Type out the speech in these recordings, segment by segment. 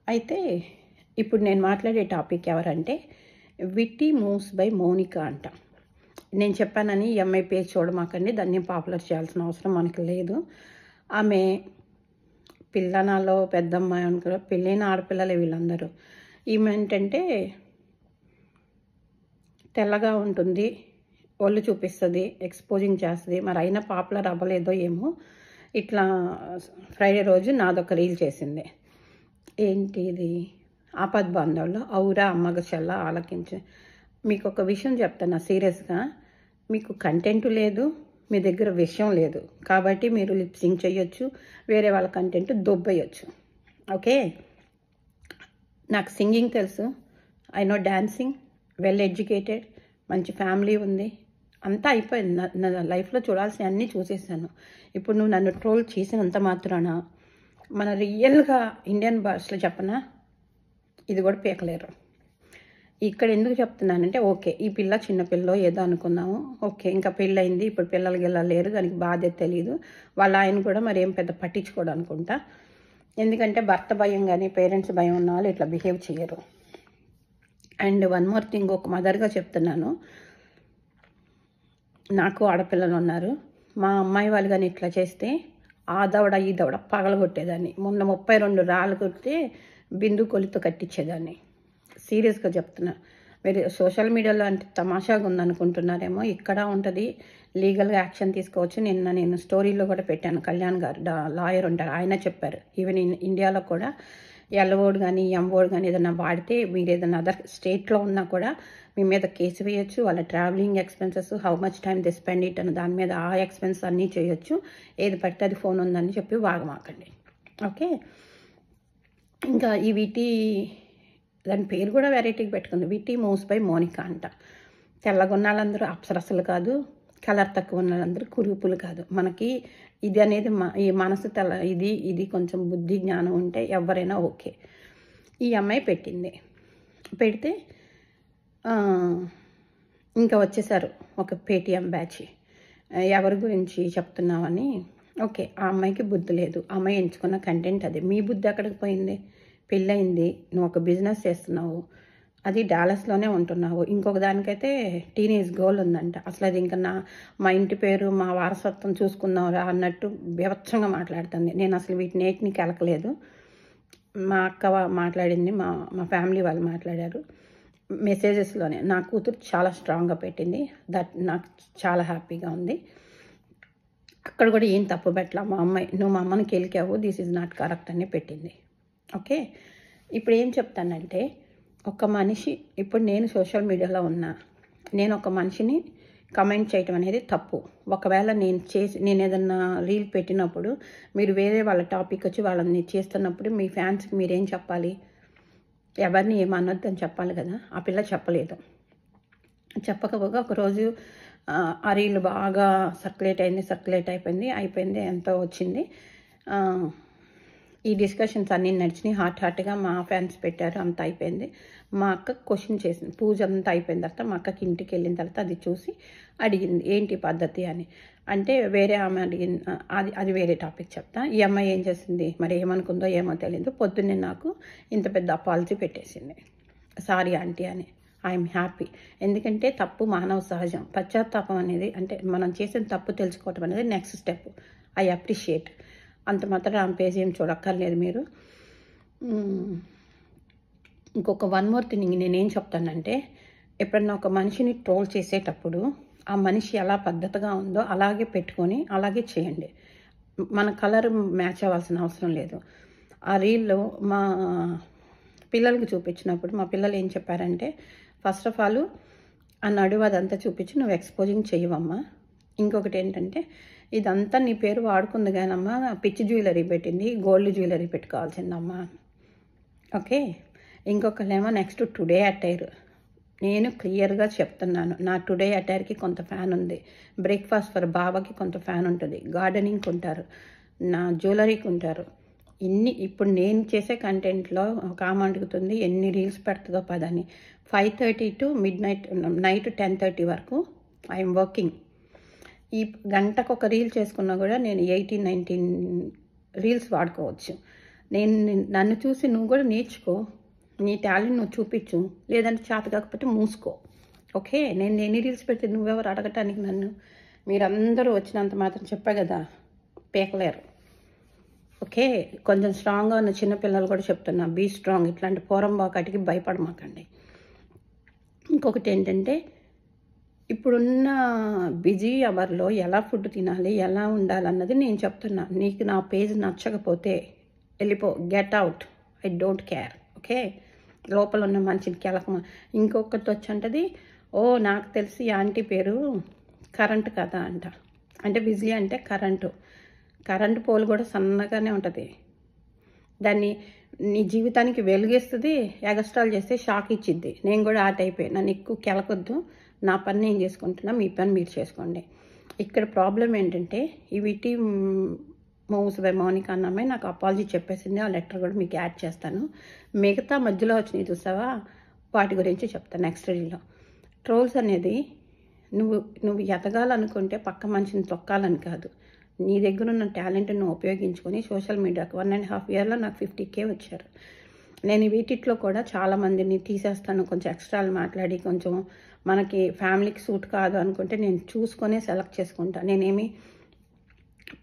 అయితే ఇప్పుడు నేను మాట్లాడే టాపిక్ ఎవరంటే విట్టి మూవ్స్ బై మౌనిక అంట. నేను చెప్పానని ఈ అమ్మాయి పేజ్ చూడమాకండి, దాన్ని పాపులర్ చేయాల్సిన అవసరం మనకు లేదు. ఆమె పిల్లనాలో పెద్దమ్మాయి అనుకో, పెళ్ళైన ఆడపిల్లలే వీళ్ళందరూ. ఈమె ఏంటంటే తెల్లగా ఉంటుంది, ఒళ్ళు చూపిస్తుంది, ఎక్స్పోజింగ్ చేస్తుంది. మరి అయినా పాపులర్ అవ్వలేదో ఏమో. ఇట్లా ఫ్రైడే రోజు నాదొక రీల్ చేసింది. ఏంటి ఇది, ఆపద్ బాంధవుల్లో ఔరా అమ్మగ చెల్ల ఆలకించి. మీకు ఒక విషయం చెప్తాను సీరియస్గా, మీకు కంటెంట్ లేదు, మీ దగ్గర విషయం లేదు, కాబట్టి మీరు లిప్సింగ్ చేయొచ్చు, వేరే వాళ్ళ కంటెంట్ దొబ్బేయచ్చు. ఓకే, నాకు సింగింగ్ తెలుసు, I know dancing, well educated, మంచి ఫ్యామిలీ ఉంది, అంతా అయిపోయింది. నా లైఫ్లో చూడాల్సిన అన్నీ చూసేసాను. ఇప్పుడు నువ్వు నన్ను ట్రోల్ చేసినంత మాత్రాన మన రియల్గా ఇండియన్ భాషలో చెప్పనా, ఇది కూడా పీకలేరు. ఇక్కడ ఎందుకు చెప్తున్నానంటే, ఓకే ఈ పిల్ల చిన్నపిల్ల ఏదో అనుకున్నాము, ఓకే ఇంకా పెళ్ళయింది, ఇప్పుడు పిల్లలు గిల్ల లేరు, దానికి బాధ్యత తెలియదు, వాళ్ళ ఆయన కూడా మరి ఏం పెద్ద పట్టించుకోడు అనుకుంటా. ఎందుకంటే భర్త భయం కానీ పేరెంట్స్ భయం ఉన్న వాళ్ళు ఇట్లా బిహేవ్ చేయరు. అండ్ వన్ మోర్ థింగ్, ఒక మదర్గా చెప్తున్నాను, నాకు ఆడపిల్లలు ఉన్నారు. మా అమ్మాయి వాళ్ళు కానీ ఇట్లా చేస్తే ఆ దవడ ఈ దవడ పగలగొట్టేదాన్ని. మొన్న 32 రాళ్ళు కొడితే బిందు కొలితో కట్టించేదాన్ని. సీరియస్గా చెప్తున్నా. మీరు సోషల్ మీడియాలో అంటే తమాషాగా ఉందనుకుంటున్నారేమో, ఇక్కడ ఉంటుంది, లీగల్గా యాక్షన్ తీసుకోవచ్చు. నేను స్టోరీలో కూడా పెట్టాను. కళ్యాణ్ గారు లాయర్ ఉంటారు, ఆయన చెప్పారు. ఈవెన్ ఇండియాలో కూడా ఎల్లవోడు కానీ ఎంఓడు కానీ ఏదైనా వాడితే, మీరు ఏదైనా అదర్ స్టేట్లో ఉన్నా కూడా మీ మీద కేసు వేయచ్చు. వాళ్ళ travelling expenses, how much time the spend it అని దాని మీద ఆ ఎక్స్పెన్స్ అన్నీ చేయొచ్చు. ఏది పడితే అది ఫోన్ ఉందని చెప్పి వాగమాకండి. ఓకే, ఇంకా ఈ వీటి దాని పేరు కూడా వెరైటీగా పెట్టుకుంది, విట్టి మూవ్స్ బై మౌనిక అంట. తెల్లగా ఉన్న వాళ్ళందరూ అప్సరసలు కాదు, కలర్ తక్కువ ఉన్న వాళ్ళందరూ కురుపులు కాదు. మనకి ఇది అనేది ఈ మనసు ఇది కొంచెం బుద్ధి జ్ఞానం ఉంటే ఎవరైనా ఓకే. ఈ అమ్మాయి పెట్టింది, పెడితే ఇంకా వచ్చేసారు ఒక పేటీఎం బ్యాచ్. ఎవరి గురించి చెప్తున్నామని. ఓకే, ఆ అమ్మాయికి బుద్ధి లేదు, ఆ అమ్మాయి ఎంచుకున్న కంటెంట్ అది. మీ బుద్ధి ఎక్కడికి పోయింది? పెళ్ళయింది, నువ్వు ఒక బిజినెస్ చేస్తున్నావు, అది డాలస్లోనే ఉంటున్నావు, ఇంకొక దానికైతే టీనేజ్ గోల్ ఉందంట. అసలు అది ఇంకా మా ఇంటి పేరు మా వారసత్వం చూసుకుందాంరా అన్నట్టు బీభత్సంగా మాట్లాడుతుంది. నేను అసలు వీటిని ఏటిని కెలకలేదు. మా అక్క మాట్లాడింది, మా ఫ్యామిలీ వాళ్ళు మాట్లాడారు మెసేజెస్లోనే. నా కూతురు చాలా స్ట్రాంగ్గా పెట్టింది, దట్ నాకు చాలా హ్యాపీగా ఉంది. అక్కడ కూడా ఏం తప్పు పెట్టలా. మా అమ్మాయి, నువ్వు మా అమ్మని కెలికావు, దిస్ ఈజ్ నాట్ కరెక్ట్ అని పెట్టింది. ఓకే, ఇప్పుడు ఏం చెప్తానంటే, ఒక మనిషి, ఇప్పుడు నేను సోషల్ మీడియాలో ఉన్నా, నేను ఒక మనిషిని కమెంట్ చేయటం అనేది తప్పు. ఒకవేళ నేను ఏదన్నా రీల్ పెట్టినప్పుడు మీరు వేరే వాళ్ళ టాపిక్ వచ్చి వాళ్ళని చేస్తున్నప్పుడు మీ ఫ్యాన్స్కి మీరేం చెప్పాలి? ఎవరిని ఏమనొద్దు అని చెప్పాలి కదా. ఆ పిల్ల చెప్పలేదు. చెప్పకపోగా ఒకరోజు ఆ రీల్ బాగా సర్క్యులేట్ అయిపోయింది, ఎంతో వచ్చింది. ఈ డిస్కషన్స్ అన్నీ నడిచినాయి, హార్ట్గా మా ఫ్యాన్స్ పెట్టారు, అంతా అయిపోయింది. మా అక్క క్వశ్చన్ చేసింది, పూజ అంతా అయిపోయిన తర్వాత మా అక్కకి ఇంటికి వెళ్ళిన తర్వాత అది చూసి అడిగింది ఏంటి పద్ధతి అని. అంటే వేరే ఆమె అడిగింది, అది వేరే టాపిక్ చెప్తా. ఈ అమ్మాయి ఏం చేసింది మరి, ఏమనుకుందో ఏమో తెలియదు, పొద్దున్నే నాకు ఇంత పెద్ద అపాలజీ పెట్టేసింది, సారీ ఆంటీ అని. ఐఎమ్ హ్యాపీ, ఎందుకంటే తప్పు మానవ సహజం. పశ్చాత్తాపం అనేది, అంటే మనం చేసిన తప్పు తెలుసుకోవటం అనేది నెక్స్ట్ స్టెప్. I appreciate. అంత మాత్రం ఆ పేజ్ ఏం చూడక్కర్లేదు మీరు. ఇంకొక వన్ మోర్ థింగ్ నేనేం చెప్తానంటే, ఎప్పుడన్నా ఒక మనిషిని ట్రోల్ చేసేటప్పుడు ఆ మనిషి ఎలా పద్ధతిగా ఉందో అలాగే పెట్టుకొని అలాగే చేయండి. మన కలర్ మ్యాచ్ అవ్వాల్సిన అవసరం లేదు. ఆ రీల్లో మా పిల్లలకి చూపించినప్పుడు మా పిల్లలు ఏం చెప్పారంటే, ఫస్ట్ ఆఫ్ ఆల్ ఆ నడువు అదంతా చూపించి నువ్వు ఎక్స్పోజింగ్ చేయవమ్మా. ఇంకొకటి ఏంటంటే, ఇదంతా నీ పేరు వాడుకుంది కానమ్మా, పిచ్చి జ్యువెలరీ పెట్టింది, గోల్డ్ జ్యువెలరీ పెట్టుకోవాల్సిందమ్మా. ఓకే, ఇంకొకళ్ళేమో నెక్స్ట్ టుడే అటైర్. నేను క్లియర్గా చెప్తున్నాను, నా టుడే అటైర్కి కొంత ఫ్యాన్ ఉంది, బ్రేక్ఫాస్ట్ ఫర్ బాబాకి కొంత ఫ్యాన్ ఉంటుంది, గార్డెనింగ్కి ఉంటారు, నా జ్యువెలరీకి ఉంటారు. ఇప్పుడు నేను చేసే కంటెంట్లో ఒక ఆమె అడుగుతుంది ఎన్ని రీల్స్ పెడుతుందో పదని. 5:30 to midnight, నైట్ 10:30 వరకు ఐఎమ్ వర్కింగ్. ఈ గంటకు ఒక రీల్ చేసుకున్నా కూడా నేను 18-19 రీల్స్ వాడుకోవచ్చు. నన్ను చూసి నువ్వు కూడా నేర్చుకో, నీ టాలెంట్ నువ్వు చూపించు, లేదంటే చేత కాకపోతే మూసుకో. ఓకే, నేను ఎన్ని రీల్స్ పెడితే నువ్వెవరు అడగటానికి నన్ను? మీరందరూ వచ్చినంత మాత్రం చెప్పా కదా, పీకలేరు. ఓకే, కొంచెం స్ట్రాంగ్గా ఉన్న చిన్నపిల్లలు కూడా చెప్తున్నా, బీ స్ట్రాంగ్. ఇట్లాంటి పోరంబాకటికి భయపడమాకండి. ఇంకొకటి ఏంటంటే, ఇప్పుడున్న బిజీ అవర్లో ఎలా ఫుడ్ తినాలి, ఎలా ఉండాలన్నది నేను చెప్తున్నా. నీకు నా పేజ్ నచ్చకపోతే వెళ్ళిపో, get out, I don't care. Okay, లోపల ఉన్న మనిషిని కెలకమ. ఇంకొకటి వచ్చంటది, ఓ నాకు తెలిసి ఆంటీ పేరు కరెంట్ కదా అంట. అంటే బిజీ అంటే కరెంటు పోల్ కూడా సన్నగానే ఉంటుంది. దాన్ని నీ జీవితానికి వెలుగేస్తుంది, ఎగస్ట్రాల్ చేస్తే షాక్ ఇచ్చిద్ది. నేను కూడా ఆ టైపే. నన్ను ఎక్కువ కెలకొద్దు, నా పని నేను చేసుకుంటున్నా, మీ పని మీరు చేసుకోండి. ఇక్కడ ప్రాబ్లం ఏంటంటే, ఈ విటి మూవ్స్ బై మౌనిక అన్న అమ్మాయి నాకు అపాలజీ చెప్పేసింది. ఆ లెటర్ కూడా మీకు యాడ్ చేస్తాను. మిగతా మధ్యలో వచ్చినాయి చూసావా, వాటి గురించి చెప్తాను నెక్స్ట్ రీల్లో. ట్రోల్స్ అనేది నువ్వు ఎదగాలనుకుంటే పక్క మనిషిని తొక్కాలని కాదు, నీ దగ్గర ఉన్న టాలెంట్ నువ్వు ఉపయోగించుకొని సోషల్ మీడియాకి 1.5 yearలో నాకు 50K వచ్చారు. నేను వీటిలో కూడా చాలామందిని తీసేస్తాను, కొంచెం ఎక్స్ట్రాలు మాట్లాడి, కొంచెం మనకి ఫ్యామిలీకి సూట్ కాదు అనుకుంటే నేను చూసుకొనే సెలెక్ట్ చేసుకుంటాను. నేనేమి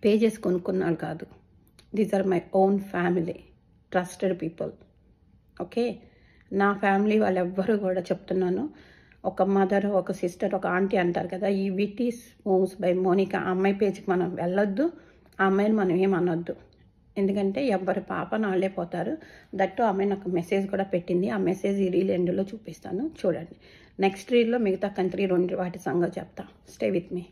పేజెస్ కొనుక్కున్నాను కాదు. These are my own family, trusted people. Okay, నా ఫ్యామిలీ వాళ్ళు ఎవ్వరూ కూడా చెప్తున్నాను, ఒక మదర్, ఒక సిస్టర్, ఒక ఆంటీ అంటారు కదా, ఈ విటీస్ మూవ్స్ బై మోనిక ఆ అమ్మాయి పేజ్కి మనం వెళ్ళొద్దు, ఆ అమ్మాయిని మనం ఏమనొద్దు. ఎందుకంటే ఎవరి పాప నాళ్ళే పోతారు. దట్టు అమ్మాయి నాకు మెసేజ్ కూడా పెట్టింది. ఆ మెసేజ్ ఈ రీల్ ఎండ్లో చూపిస్తాను, చూడండి. నెక్స్ట్ రీల్లో మిగతా కంట్రీ 2 వాటి సంగతి చెప్తా. Stay with me.